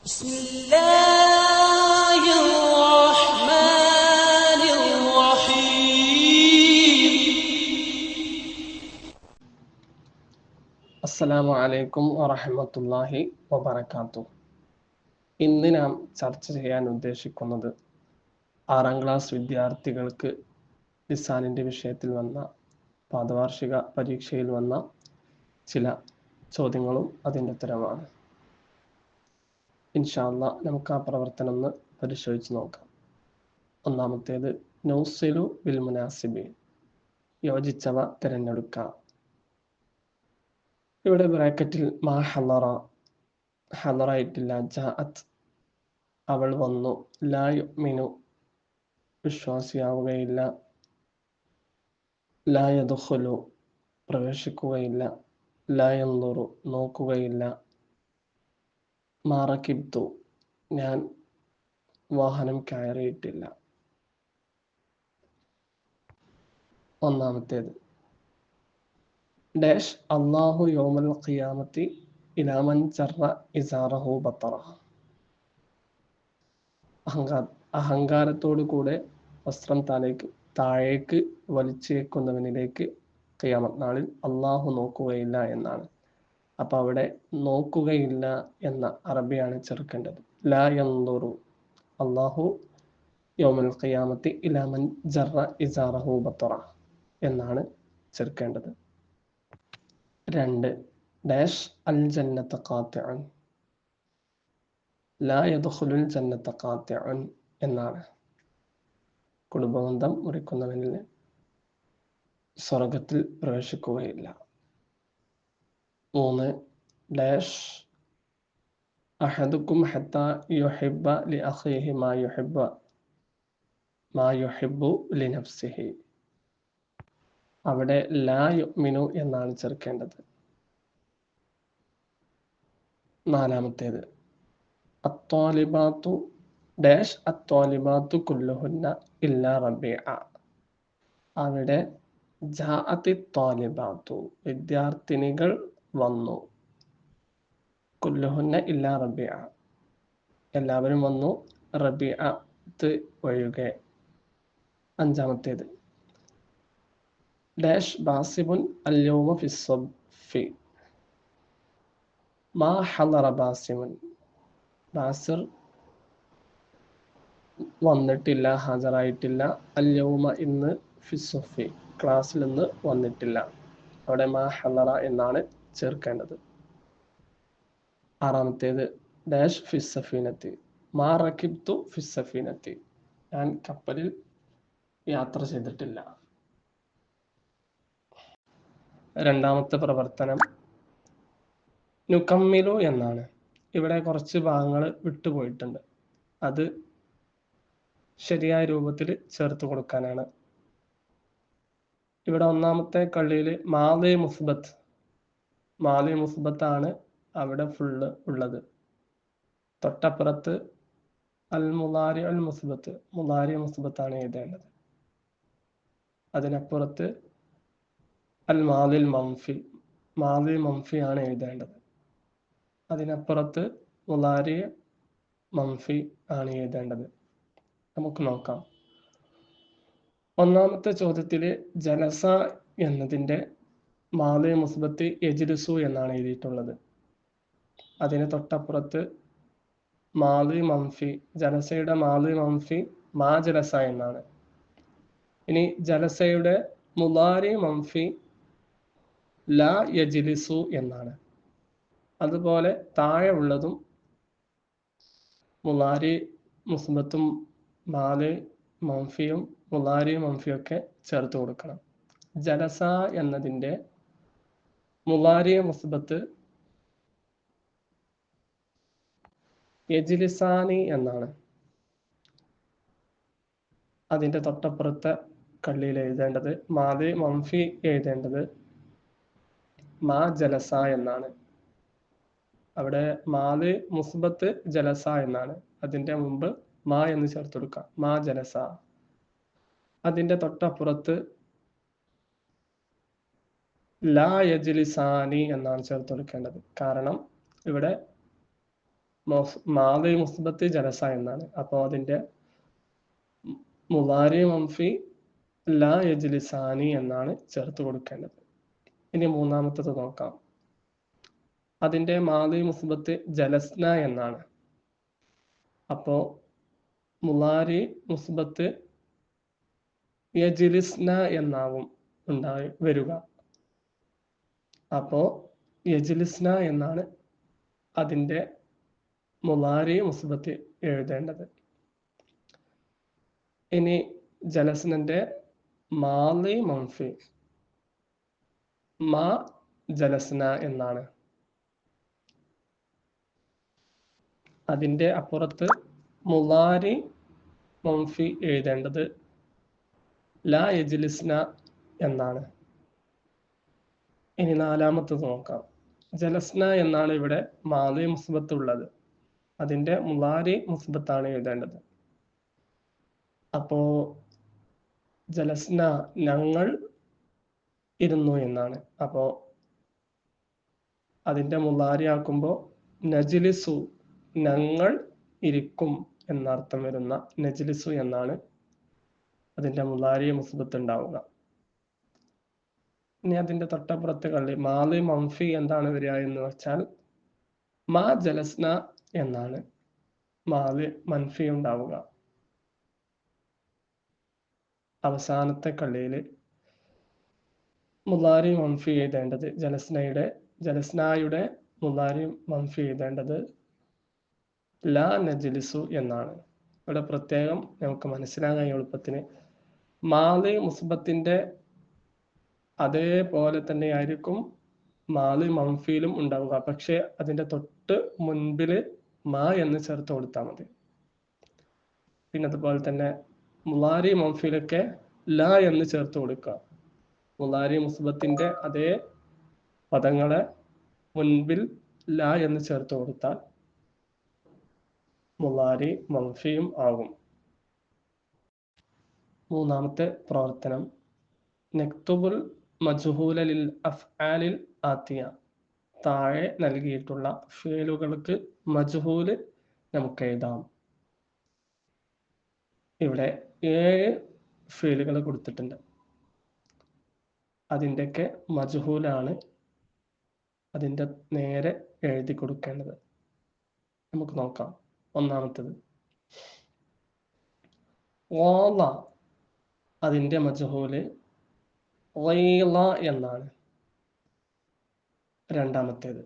بسم الله الرحمن الرحيم. അസ്സലാമു അലൈക്കും വറഹ്മത്തുള്ളാഹി വബറകാതുഹു. ഇന്ന് നാം ചർച്ച ചെയ്യാൻ ഉദ്ദേശിക്കുന്നത് 6ാം ക്ലാസ് വിദ്യാർത്ഥികൾക്ക് ലിസാനിൻ്റെ വിഷയത്തിൽ വന്ന പാദവാർഷിക പരീക്ഷയിൽ വന്ന ചില ചോദ്യങ്ങളും അതിൻ്റെ ഉത്തരവുമാണ്. ഇൻഷാ അല്ലാഹ് നമുക്ക് ആ പ്രവർത്തനം ഒന്ന് പരിശോധിച്ച് നോക്കാം. ഒന്നാമത്തേത് നൗസിലു ബിൽ മുനാസിബീൻ, യോജിച്ചവ തിരഞ്ഞെടുക്കാം. ഇവിടെ ബ്രാക്കറ്റിൽ മാ ഹളറായിട്ടില്ല, ജാഅത്ത് അവൾ വന്നു, ലാ യുഅ്മിനു വിശ്വാസിയാവുകയില്ല, ലാ യദ്ഖുലു പ്രവേശിക്കുകയില്ല, ലാ യൻദുറു നോക്കുകയില്ല, മാ റകിബ്തു ഞാൻ വാഹനം കയറിയിട്ടില്ല. ഒന്നാമത്തേത് ഡാഷ് അല്ലാഹു യൗമൽ ഖിയാമത്തി ഇലാ മൻ ജറ ഇസാറഹു ബത്തറ. അഹങ്കാരത്തോടു കൂടെ വസ്ത്രം താഴേക്ക് വലിച്ചേക്കുന്നവനിലേക്ക് ഖിയാമത്ത് നാളിൽ അള്ളാഹു നോക്കുകയില്ല എന്നാണ്. അപ്പൊ അവിടെ നോക്കുകയില്ല എന്ന അറബിയാണ് ചേർക്കേണ്ടത്. ലാ യൻദുറു അല്ലാഹു യൗമൽ ഖിയാമത്തി ഇലാ മൻ ജറ ഇസാറഹു ബത്തറ എന്നാണ് ചേർക്കേണ്ടത്. 2 ഡാഷ് അൽ ജന്നത ഖാതിഉൻ ലാ യദ്ഖുലുൽ ജന്നത ഖാതിഉൻ എന്നാണ്. കുടുംബബന്ധം മുറിക്കുന്നവന് സ്വർഗത്തിൽ പ്രവേശിക്കുകയില്ല. 3 ഡാഷ് അഹദുക്കും ഹത്താ യുഹിബ്ബ ലി അഖീഹി മാ യുഹിബ്ബു ലി നഫ്സിഹി. അവിടെ ലാ യുഅ്മിനു എന്നാണ് ചേർക്കേണ്ടത്. 4 അത്വാലിബാത്തു ഡാഷ് അത്വാലിബാത്തു കുല്ലുഹുന്ന ഇല്ലാ റബീഅ. അവിടെ ജാഅത്തി ത്വാലിബാത്തു വിദ്യാർത്ഥിനികൾ വന്നു, കുല്ലുഹുന്ന ഇല്ലാ റബീഅ എല്ലാവരും വന്നു, റബീഅത്ത് ഒഴികെ. 5 ഡാഷ് ബാസിബുൻ അൽ യൗമ ഫിസ്സഫി മാ ഹളറ ബാസിമുൻ. ബാസിർ വന്നിട്ടില്ല, ഹാജരായിട്ടില്ല, അൽ യൗമ ഇന്ന്, ഫിസ്സഫി ക്ലാസ്സിൽ നിന്ന് വന്നിട്ടില്ല. അവിടെ മാ ഹളറ എന്നാണ് ചേർക്കേണ്ടത്. 6 ഡാഷ് ഫിസ്സഫീനത്തി മാ റകിബ്തു ഫിസ്സഫീനത്തി ഞാൻ കപ്പലിൽ യാത്ര ചെയ്തിട്ടില്ല. 2ാമത്തെ പ്രവർത്തനം നുകമ്മിലു എന്നാണ്. ഇവിടെ കുറച്ച് ഭാഗങ്ങൾ വിട്ടുപോയിട്ടുണ്ട്, അത് ശരിയായ രൂപത്തിൽ ചേർത്ത് കൊടുക്കാനാണ്. ഇവിടെ 1ാമത്തെ കള്ളിയിൽ മാദി മുസ്ബത്ത് അവിടെ ഫുള്ള് ഉള്ളത്. തൊട്ടപ്പുറത്ത് അൽ മുളാരി അൽ മുസ്ബത്ത് ആണ് എഴുതേണ്ടത്. അതിനപ്പുറത്ത് അൽ മാദിൽ മൻഫി ആണ് എഴുതേണ്ടത്. അതിനപ്പുറത്ത് മുളാരി മൻഫി ആണ് എഴുതേണ്ടത്. നമുക്ക് നോക്കാം. 1ാമത്തെ ചോദ്യത്തില് ജലസ എന്നതിൻ്റെ മാദി മുസ്ബത്ത് യജ്ലിസു എന്നാണ് എഴുതിയിട്ടുള്ളത്. അതിന് തൊട്ടപ്പുറത്ത് മാദി മൻഫി, ജലസയുടെ മാദി മൻഫി മാ ജലസ എന്നാണ്. ഇനി ജലസയുടെ മുളാരി മൻഫി ലാ യജ്ലിസു എന്നാണ്. അതുപോലെ താഴെ ഉള്ളതും മുളാരി മുസ്ബത്തും മാദി മൻഫിയും മുളാരി മൻഫിയൊക്കെ ചേർത്ത് കൊടുക്കണം. ജലസ എന്നതിൻ്റെ മുളാരി മുസ്ബത്ത് യജ്ലിസാനി എന്നാണ്. അതിൻ്റെ തൊട്ടപ്പുറത്തെ കള്ളിയിൽ എഴുതേണ്ടത് മാദി മൻഫി എഴുതേണ്ടത് മാ ജലസ എന്നാണ്. അവിടെ മാദി മുസ്ബത്ത് ജലസ എന്നാണ്. അതിൻ്റെ മുമ്പ് മാ എന്ന് ചേർത്ത് കൊടുക്കാം, മാ ജലസ. അതിൻ്റെ തൊട്ടപ്പുറത്ത് ലാ യജ്ലിസാനി എന്നാണ് ചേർത്ത് കൊടുക്കേണ്ടത്. കാരണം ഇവിടെ മാദി മുസ്ബത്ത് ജലസ എന്നാണ്. അപ്പോൾ അതിന്റെ മുളാരി മൻഫി ലാ യജ്ലിസാനി എന്നാണ് ചേർത്ത് കൊടുക്കേണ്ടത്. ഇനി മൂന്നാമത്തത് നോക്കാം. അതിന്റെ മാദി മുസ്ബത്ത് ജലസ്ന എന്നാണ്. അപ്പോ മുളാരി മുസ്ബത്ത് യജ്ലിസ്ന എന്നാവും വരിക. അപ്പോ യജ്ലിസ്ന എന്നാണ് അതിന്റെ മുളാരി മുസ്ബത്ത് എഴുതേണ്ടത്. ഇനി ജലസ്നന്റെ മാദി മൻഫി മാ ജലസ്ന എന്നാണ്. അതിന്റെ അപ്പുറത്ത് മുളാരി മൻഫി എഴുതേണ്ടത് ലാ യജ്ലിസ്ന എന്നാണ്. ഇനി നാലാമത്തത് നോക്കാം. ജലസ്ന എന്നാണ് ഇവിടെ മാദി മുസ്ബത്ത് ഉള്ളത്. അതിന്റെ മുളാരി മുസ്ബത്താണ് എഴുതേണ്ടത്. അപ്പോ ജലസ്ന ഞങ്ങൾ ഇരുന്നു എന്നാണ്. അപ്പോ അതിന്റെ മുളാരി ആക്കുമ്പോൾ നജ്ലിസു ഞങ്ങൾ ഇരിക്കും എന്നർത്ഥം വരുന്ന നജ്ലിസു എന്നാണ് അതിന്റെ മുളാരി മുസ്ബത്ത് ഉണ്ടാവുക. ഇനി അതിന്റെ തൊട്ടപ്പുറത്ത് കള്ളി മാദി മൻഫി എന്താണ് വരിക എന്ന് വെച്ചാൽ മാ ജലസ്ന എന്നാണ് മാദി മൻഫി ഉണ്ടാവുക. അവസാനത്തെ കള്ളിയില് മുളാരി മൻഫി എഴുതേണ്ടത് ജലസ്നായുടെ മുളാരി മൻഫി എഴുതേണ്ടത് ലാ നജ്ലിസു എന്നാണ്. ഇവിടെ പ്രത്യേകം നമുക്ക് മനസ്സിലാകാൻ എളുപ്പത്തിന് മാദി മുസ്ബത്തിന്റെ അതേപോലെ തന്നെ ആയിരിക്കും മാദി മൻഫിയിലും ഉണ്ടാവുക. പക്ഷെ അതിന്റെ തൊട്ട് മുൻപില് മാ എന്ന് ചേർത്ത് കൊടുത്താൽ മതി. പിന്നെ അതുപോലെ തന്നെ മുളാരി മൻഫിയിലൊക്കെ ലാ എന്ന് ചേർത്ത് കൊടുക്കുക. മുളാരി മുസ്ബത്തിന്റെ അതേ പദങ്ങളെ മുൻപിൽ ലാ എന്ന് ചേർത്ത് കൊടുത്താൽ മുളാരി മൻഫിയും ആകും. മൂന്നാമത്തെ പ്രവർത്തനം നക്തുബുൽ മജ്ഹൂല ലിൽ അഫ്ആലിൽ ആത്തിയ. താഴെ നൽകിയിട്ടുള്ള ഫേലുകൾക്ക് മജ്ഹൂല് നമുക്ക് എഴുതാം. ഇവിടെ 7 ഫേലുകൾ കൊടുത്തിട്ടുണ്ട്. അതിൻ്റെയൊക്കെ മജ്ഹൂലാണ് അതിൻ്റെ നേരെ എഴുതി കൊടുക്കേണ്ടത്. നമുക്ക് നോക്കാം. ഒന്നാമത്തത് ഖാല, അതിൻ്റെ മജ്ഹൂല് ഖൈല എന്നാണ്. രണ്ടാമത്തേത്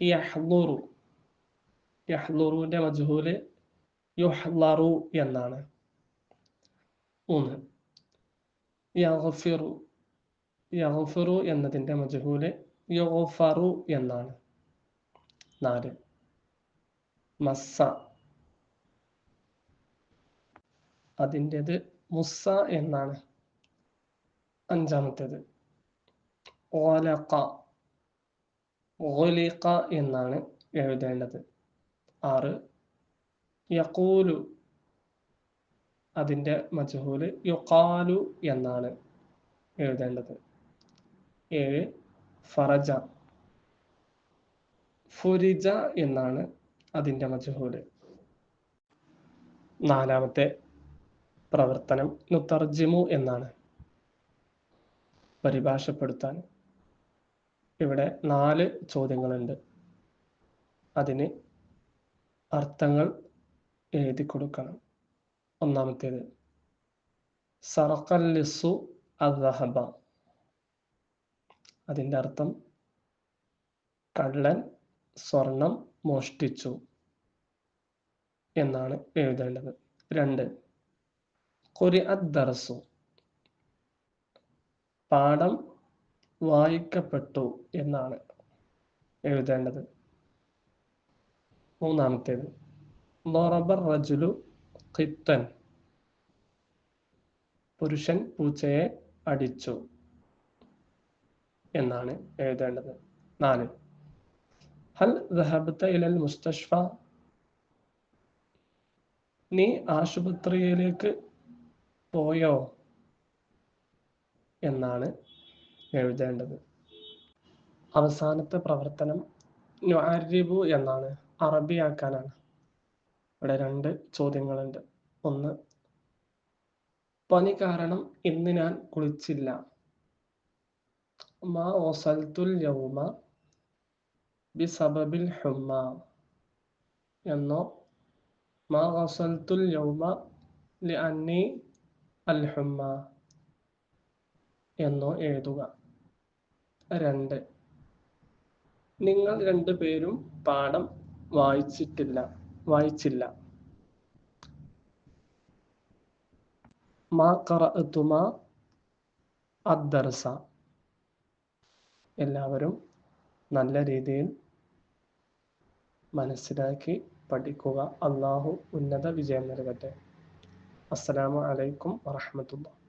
യഹ്ളുറു, യഹ്ളുറുവിൻ്റെ മജ്ഹൂല് യുഹ്ളറു എന്നാണ്. 3 യഗ്ഫിറു, യഗ്ഫിറു എന്നതിൻ്റെ മജ്ഹൂല് യുഗ്ഫറു എന്നാണ്. 4 മസ്സ, അതിൻ്റെത് മുസ്സ എന്നാണ്. 5 ഖലഖ, ഖുലിഖ എന്നാണ് എഴുതേണ്ടത്. 6 യഖൂലു, അതിൻ്റെ മജ്ഹൂല് യുഖാലു എന്നാണ് എഴുതേണ്ടത്. 7 ഫറജ, ഫുരിജ എന്നാണ് അതിൻ്റെ മജ്ഹൂല്. 4ാമത്തെ പ്രവർത്തനം നുതർജിമു എന്നാണ്, പരിഭാഷപ്പെടുത്താൻ. ഇവിടെ 4 ചോദ്യങ്ങളുണ്ട്. അതിന് അർത്ഥങ്ങൾ എഴുതി കൊടുക്കണം. ഒന്നാമത്തേത് സറഖൽ ലിസ്സു അദ്ദഹബ, അതിൻ്റെ അർത്ഥം കള്ളൻ സ്വർണം മോഷ്ടിച്ചു എന്നാണ് എഴുതേണ്ടത്. 2 ഖുരിഅദ് ദർസു, പാഠം വായിക്കപ്പെട്ടു എന്നാണ് എഴുതേണ്ടത്. 3ാമത്തേത് ളറബർ റജുലു ഖിത്തൻ, പുരുഷൻ പൂച്ചയെ അടിച്ചു എന്നാണ് എഴുതേണ്ടത്. 4 ഹൽ ദഹബത ഇലൽ മുസ്തഷ്ഫ, നീ ആശുപത്രിയിലേക്ക് പോയോ എന്നാണ് എഴുതേണ്ടത്. അവസാനത്തെ പ്രവർത്തനം നുഅരിബു എന്നാണ്, അറബിയാക്കാനാണ്. ഇവിടെ 2 ചോദ്യങ്ങളുണ്ട്. ഒന്ന്, പനി കാരണം ഇന്ന് ഞാൻ കുളിച്ചില്ല. മാ വസൽത്തുൽ യൗമ ബിസബബിൽ ഹുമ്മ എന്നോ മാ വസൽത്തുൽ യൗമ ലിഅന്നി അൽ ഹുമ്മ എന്നോ എഴുതുക. 2, നിങ്ങൾ 2 പേരും പാഠം വായിച്ചില്ല. മാ ഖറഅതുമാ അദ്ദർസ. എല്ലാവരും നല്ല രീതിയിൽ മനസ്സിലാക്കി പഠിക്കുക. അല്ലാഹു ഉന്നത വിജയം നൽകട്ടെ. അസ്സലാമു അലൈക്കും വറഹ്മത്തുള്ളാഹി.